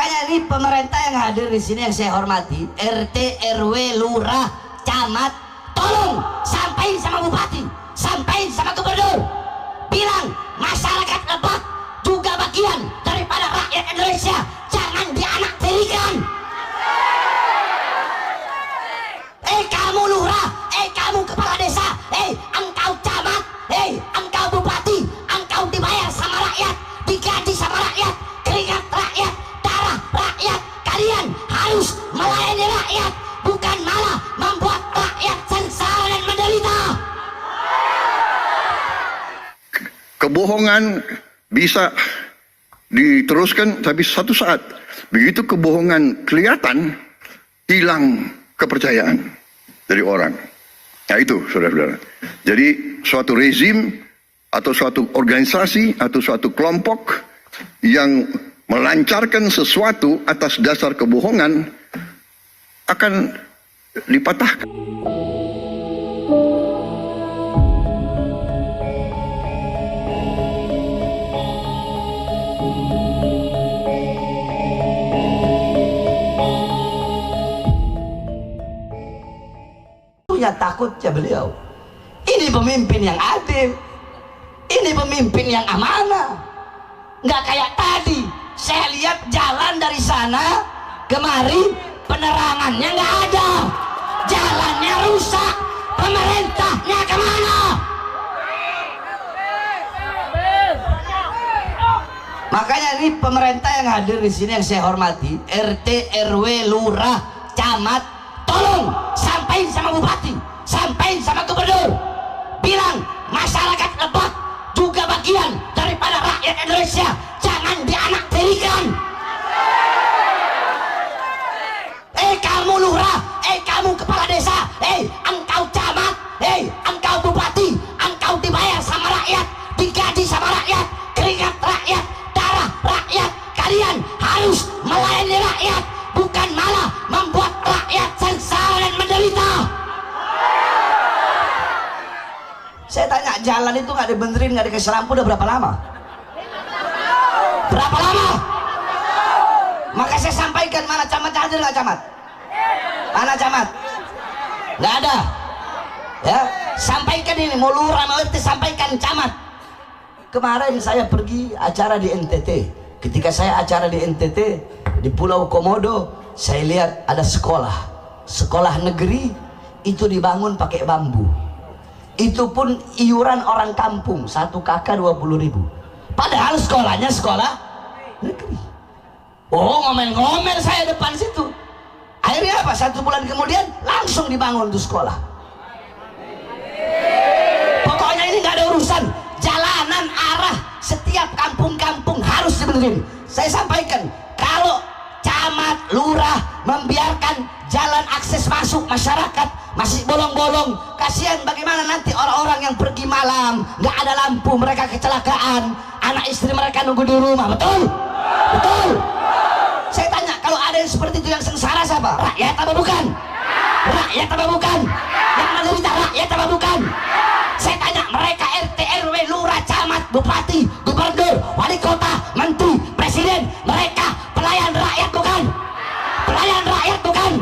Makanya ini pemerintah yang hadir di sini yang saya hormati, RT, RW, lurah, camat, tolong sampaikan sama bupati, sampaikan sama gubernur, bilang masyarakat Lebak juga bagian daripada rakyat Indonesia, jangan dianaktirikan. Kamu lurah, kamu kepala desa, engkau camat, engkau bupati, engkau dibayar sama rakyat, digaji sama rakyat, keringat rakyat, darah rakyat. Kalian harus melayani rakyat, bukan malah membuat rakyat sengsara dan menderita. Kebohongan bisa diteruskan, tapi satu saat begitu kebohongan kelihatan, hilang kepercayaan dari orang. Nah itu saudara-saudara. Jadi suatu rezim atau suatu organisasi atau suatu kelompok yang melancarkan sesuatu atas dasar kebohongan akan dipatahkan. Takutnya beliau ini pemimpin yang adil, ini pemimpin yang amanah, nggak kayak tadi saya lihat jalan dari sana kemari penerangannya nggak ada, jalannya rusak, pemerintahnya kemana? Makanya ini pemerintah yang hadir di sini yang saya hormati, RT, RW, lurah, camat, tolong sampaikan sama bupati, sampaikan sama gubernur, bilang masyarakat Lebak juga bagian daripada rakyat Indonesia, jangan dianaktirikan. Kamu lurah, kamu kepala desa, engkau camat, engkau bupati, engkau dibayar sama rakyat, digaji sama rakyat, keringat rakyat, darah rakyat. Kalian harus melayani rakyat, bukan malah membuat rakyat sengsara dan menderita. Saya tanya, jalan itu nggak dibenerin, nggak dikasih lampu udah berapa lama? Berapa lama? Maka saya sampaikan, mana camat hadir nggak camat? Mana camat? Nggak ada. Ya, sampaikan ini, mau lurah mau RT, sampaikan camat. Kemarin saya pergi acara di NTT. Ketika saya acara di NTT di Pulau Komodo, saya lihat ada sekolah negeri itu dibangun pakai bambu. Itu pun iuran orang kampung, 1 kakak 20.000. Padahal sekolahnya sekolah negeri. Oh, ngomel-ngomel saya depan situ. Akhirnya apa? 1 bulan kemudian langsung dibangun tuh sekolah. Pokoknya ini nggak ada urusan. Jalanan arah setiap kampung-kampung harus dibenerin. Saya sampaikan, kalau camat, lurah membiarkan jalan akses masuk masyarakat masih bolong-bolong, kasihan bagaimana nanti orang-orang yang pergi malam nggak ada lampu, mereka kecelakaan, anak istri mereka nunggu di rumah. Betul? Betul? Saya tanya, kalau ada yang seperti itu yang sengsara siapa? Rakyat apa bukan? Rakyat apa bukan? Yang menderita rakyat apa bukan? Saya tanya, mereka RT, RW, lurah, camat, bupati, gubernur, wali kota, menteri, presiden, mereka pelayan rakyat bukan? Pelayan rakyat bukan?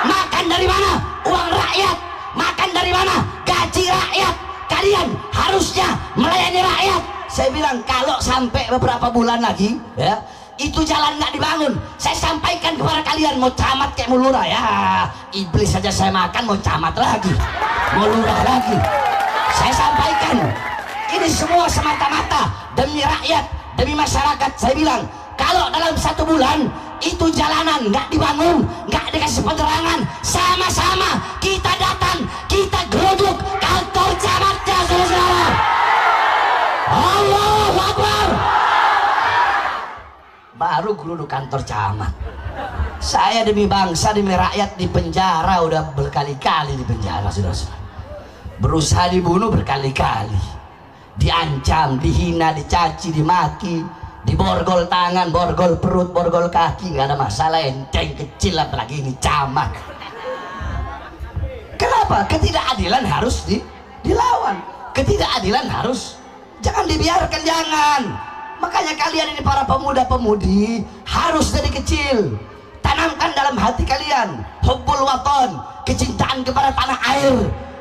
Makan dari mana? Uang rakyat. Makan dari mana? Gaji rakyat. Kalian harusnya melayani rakyat. Saya bilang, kalau sampai beberapa bulan lagi ya, itu jalan nggak dibangun, saya sampaikan kepada kalian, mau camat kayak mau lurah, ya iblis saja saya makan, mau camat lagi, mau lurah lagi. Saya sampaikan, ini semua semata-mata demi rakyat, demi masyarakat. Saya bilang, kalau dalam 1 bulan itu jalanan nggak dibangun, nggak dikasih penerangan, sama-sama kita datang, kita geruduk kantor camatnya, saudara-saudara. Allahu Akbar. Baru geruduk kantor camat. Saya demi bangsa, demi rakyat di penjara, udah berkali-kali di penjara, saudara-saudara. Berusaha dibunuh berkali-kali, diancam, dihina, dicaci, dimaki, diborgol tangan, borgol perut, borgol kaki, nggak ada masalah, enteng kecil, apalagi ini camat. Kenapa? Ketidakadilan harus dilawan, ketidakadilan harus, jangan dibiarkan, jangan. Makanya kalian ini para pemuda-pemudi harus dari kecil tanamkan dalam hati kalian hubbul waton, kecintaan kepada tanah air,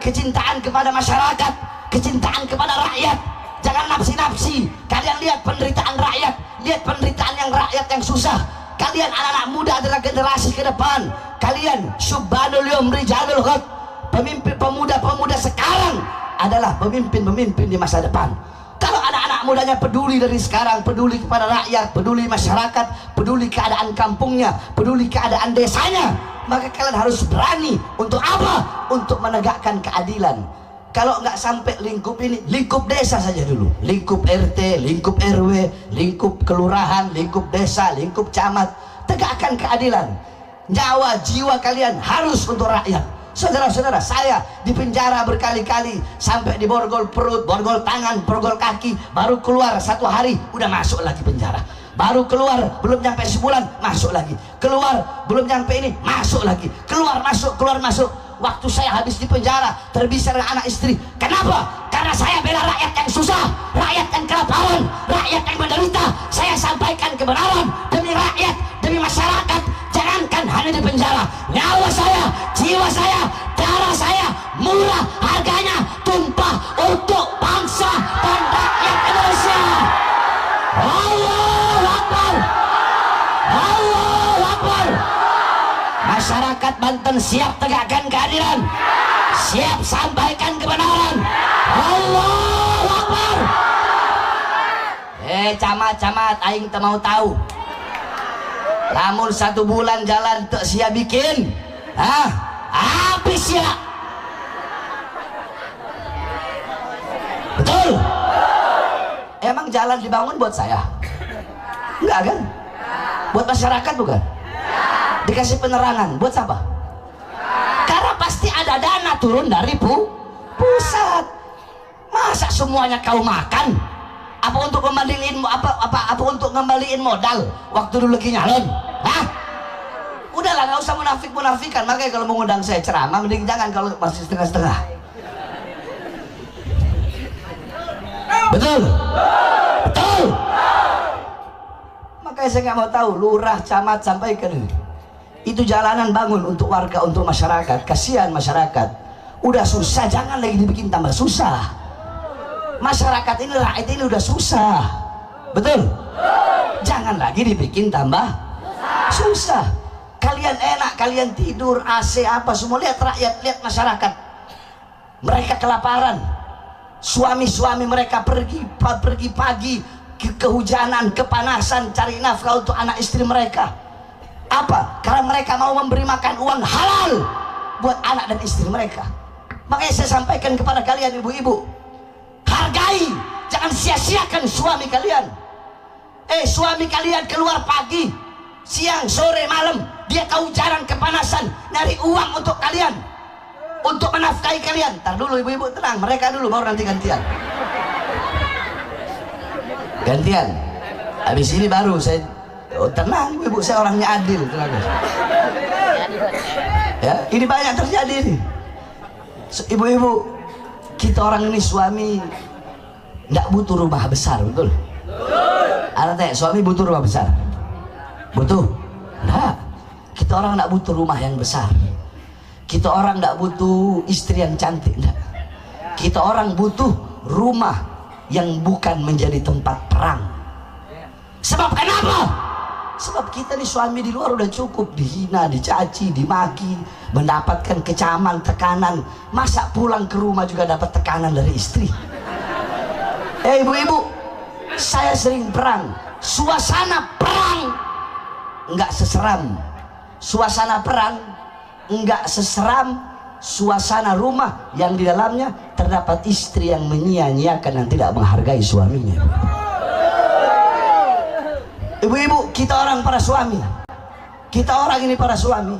kecintaan kepada masyarakat, kecintaan kepada rakyat. Jangan nafsi-nafsi. Kalian lihat penderitaan rakyat, lihat penderitaan rakyat yang susah. Kalian anak-anak muda adalah generasi ke depan. Kalian syubbanul yawm rijalul ghad, pemimpin pemuda-pemuda sekarang adalah pemimpin-pemimpin di masa depan. Kalau anak-anak mudanya peduli dari sekarang, peduli kepada rakyat, peduli masyarakat, peduli keadaan kampungnya, peduli keadaan desanya, maka kalian harus berani untuk apa? Untuk menegakkan keadilan. Kalau nggak sampai lingkup ini, lingkup desa saja dulu, lingkup RT, lingkup RW, lingkup kelurahan, lingkup desa, lingkup camat. Tegakkan keadilan. Nyawa jiwa kalian harus untuk rakyat. Saudara-saudara, saya di penjara berkali-kali, sampai di borgol perut, borgol tangan, borgol kaki, baru keluar 1 hari udah masuk lagi penjara. Baru keluar belum nyampe sebulan masuk lagi, keluar belum nyampe ini masuk lagi, keluar masuk. Waktu saya habis di penjara terpisah dengan anak istri. Kenapa? Karena saya bela rakyat yang susah, rakyat yang kelaparan, rakyat yang menderita. Saya sampaikan kebenaran demi rakyat, demi masyarakat. Jangankan hanya di penjara, nyawa saya, jiwa saya, darah saya murah harganya, tumpah untuk bangsa dan rakyat Indonesia. Allahu Akbar, Allahu Akbar. Masyarakat Banten siap tegakkan keadilan, siap sampaikan kebenaran. Allahu Akbar. Camat-camat, aing tak mau tahu. Lamun 1 bulan jalan tak sia bikin, habis ya. Betul? Emang jalan dibangun buat saya? Enggak kan? Buat masyarakat bukan? Dikasih penerangan buat siapa? Karena pasti ada dana turun dari pusat. Masa semuanya kau makan? Apa untuk kembaliin apa untuk ngembaliin modal waktu dulu lagi nyalon? Hah? Udahlah, nggak usah munafik-munafikan. Makanya kalau mengundang saya ceramah mending jangan kalau masih setengah-setengah. Betul? Betul? Makanya saya nggak mau tahu lurah, camat sampaikan ini. Itu jalanan bangun untuk warga, untuk masyarakat. Kasihan masyarakat. Udah susah, jangan lagi dibikin tambah susah. Masyarakat ini, rakyat ini udah susah. Betul? Jangan lagi dibikin tambah susah. Kalian enak, kalian tidur, AC apa semua. Lihat rakyat, lihat masyarakat. Mereka kelaparan. Suami-suami mereka pergi pagi, kehujanan, kepanasan, cari nafkah untuk anak istri mereka. Apa? Karena mereka mau memberi makan uang halal buat anak dan istri mereka. Makanya saya sampaikan kepada kalian ibu-ibu, hargai, jangan sia-siakan suami kalian. Suami kalian keluar pagi, siang, sore, malam, dia kehujanan, kepanasan, nyari uang untuk kalian, untuk menafkahi kalian. Ntar dulu ibu-ibu, tenang, mereka dulu baru nanti gantian. Gantian. Habis ini baru saya, tenang ibu-ibu, saya orangnya adil, tenang. Ya, ini banyak terjadi nih. Ibu-ibu, kita orang ini suami nggak butuh rumah besar, betul? Ada teh, suami butuh rumah besar? Butuh? Nggak. Kita orang nggak butuh rumah yang besar. Kita orang nggak butuh istri yang cantik, nggak. Kita orang butuh rumah yang bukan menjadi tempat perang. Sebab kenapa? Sebab kita nih suami di luar udah cukup dihina, dicaci, dimaki, mendapatkan kecaman, tekanan. Masa pulang ke rumah juga dapat tekanan dari istri? Ibu-ibu, saya sering perang. Suasana perang nggak seseram. Suasana perang nggak seseram suasana rumah yang di dalamnya terdapat istri yang menyia-nyiakan dan tidak menghargai suaminya. Ibu-ibu, kita orang para suami, kita orang ini para suami,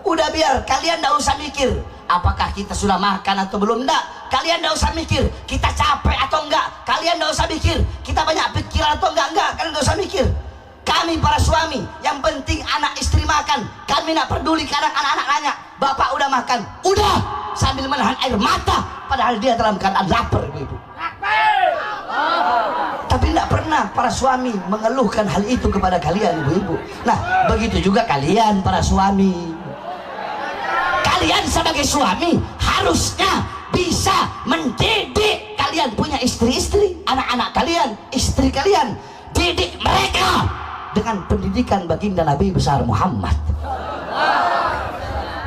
udah biar kalian nggak usah mikir apakah kita sudah makan atau belum. Enggak, kalian nggak usah mikir kita capek atau enggak. Kalian nggak usah mikir kita banyak pikiran atau enggak. Kalian nggak usah mikir. Kami para suami, yang penting anak istri makan. Kami nggak peduli karena anak-anak nanya, bapak udah makan? Udah, sambil menahan air mata padahal dia dalam keadaan lapar, ibu-ibu. Tapi tidak pernah para suami mengeluhkan hal itu kepada kalian ibu-ibu. Nah begitu juga kalian para suami. Kalian sebagai suami harusnya bisa mendidik. Kalian punya istri-istri, anak-anak kalian, istri kalian, didik mereka dengan pendidikan baginda Nabi besar Muhammad.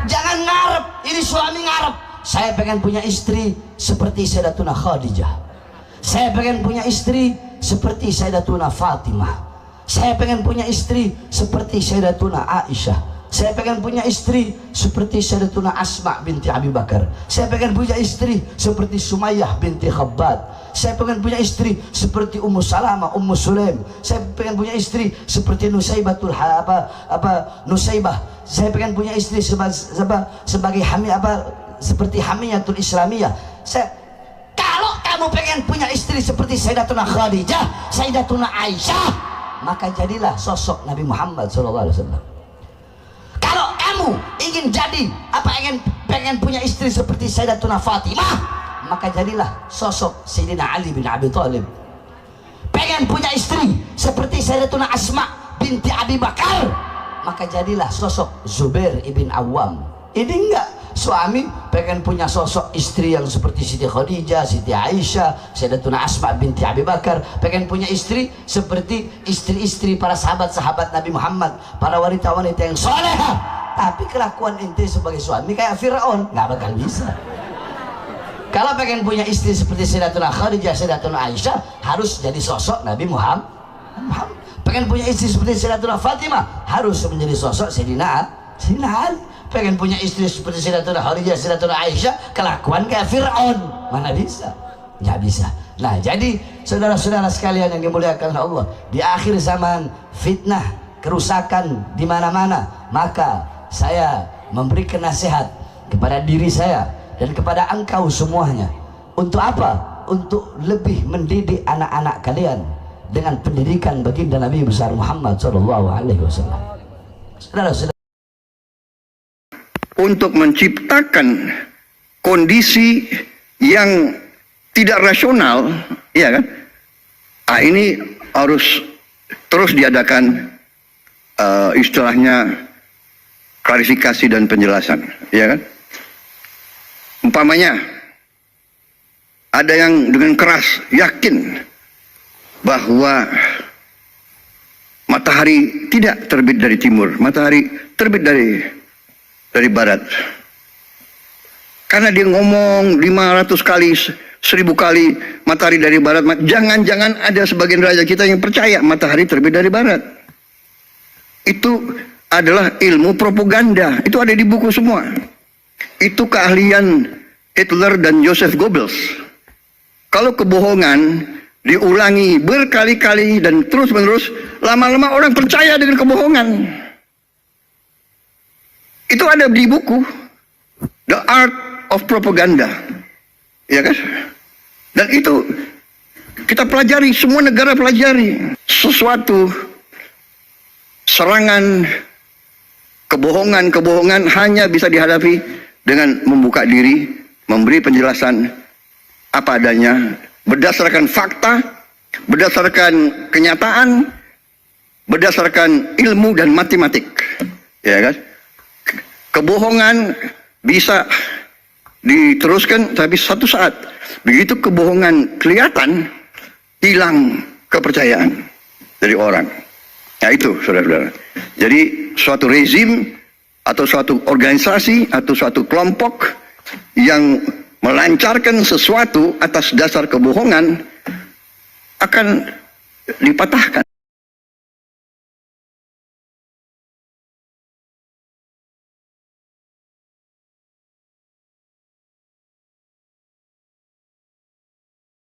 Jangan ngarep, ini suami ngarep, saya pengen punya istri seperti Sayyidatuna Khadijah, saya pengen punya istri seperti Sayyidatuna Fatimah, saya pengen punya istri seperti Sayyidatuna Aisyah, saya pengen punya istri seperti Sayyidatuna Asma binti Abi Bakar, saya pengen punya istri seperti Sumayyah binti Khabbab, saya pengen punya istri seperti Ummu Salamah, Ummu Sulaim, saya pengen punya istri seperti Nusaibatul Nusaibah, saya pengen punya istri sebagai seperti Hamiyatul Islamiyah. Kalau kamu pengen punya istri seperti Sayyidatuna Khadijah, Sayyidatuna Aisyah, maka jadilah sosok Nabi Muhammad SAW. Kalau kamu ingin pengen punya istri seperti Sayyidatuna Fatimah, maka jadilah sosok Sayyidina Ali bin Abi Thalib. Pengen punya istri seperti Sayyidatuna Asma binti Abi Bakar, maka jadilah sosok Zubair ibn Awam. Ini enggak, suami pengen punya sosok istri yang seperti Siti Khadijah, Siti Aisyah, Sayyidatuna Asma binti Abi Bakar, pengen punya istri seperti istri-istri para sahabat-sahabat Nabi Muhammad, para wanita-wanita yang solehah. Tapi kelakuan ente sebagai suami kayak Fir'aun, nggak bakal bisa. Kalau pengen punya istri seperti Sayyidatuna Khadijah, Sayyidatuna Aisyah, harus jadi sosok Nabi Muhammad. Pengen punya istri seperti Sayyidatuna Fatimah, harus menjadi sosok Sayyidina Ali. Pengen punya istri seperti Sayyidatuna Khadijah, Sayyidatuna Aisyah, kelakuan kayak Fir'aun, mana bisa? Nggak bisa. Nah, jadi saudara-saudara sekalian yang dimuliakan Allah, di akhir zaman fitnah, kerusakan di mana-mana, maka saya memberikan nasihat kepada diri saya dan kepada engkau semuanya. Untuk apa? Untuk lebih mendidik anak-anak kalian dengan pendidikan baginda Nabi besar Muhammad SAW. Saudara-saudara, untuk menciptakan kondisi yang tidak rasional, ya kan? Ini harus terus diadakan istilahnya klarifikasi dan penjelasan, ya kan? Umpamanya ada yang dengan keras yakin bahwa matahari tidak terbit dari timur, matahari terbit dari barat. Karena dia ngomong 500 kali, 1000 kali matahari dari barat. Jangan-jangan ada sebagian rakyat kita yang percaya matahari terbit dari barat. Itu adalah ilmu propaganda. Itu ada di buku semua. Itu keahlian Hitler dan Joseph Goebbels. Kalau kebohongan diulangi berkali-kali dan terus-menerus, lama-lama orang percaya dengan kebohongan. Itu ada di buku The Art of Propaganda, ya kan? Dan itu kita pelajari, semua negara pelajari. Sesuatu serangan kebohongan hanya bisa dihadapi dengan membuka diri, memberi penjelasan apa adanya, berdasarkan fakta, berdasarkan kenyataan, berdasarkan ilmu dan matematik, ya kan? Kebohongan bisa diteruskan, tapi satu saat begitu kebohongan kelihatan, hilang kepercayaan dari orang. Nah itu saudara-saudara. Jadi suatu rezim atau suatu organisasi atau suatu kelompok yang melancarkan sesuatu atas dasar kebohongan akan dipatahkan.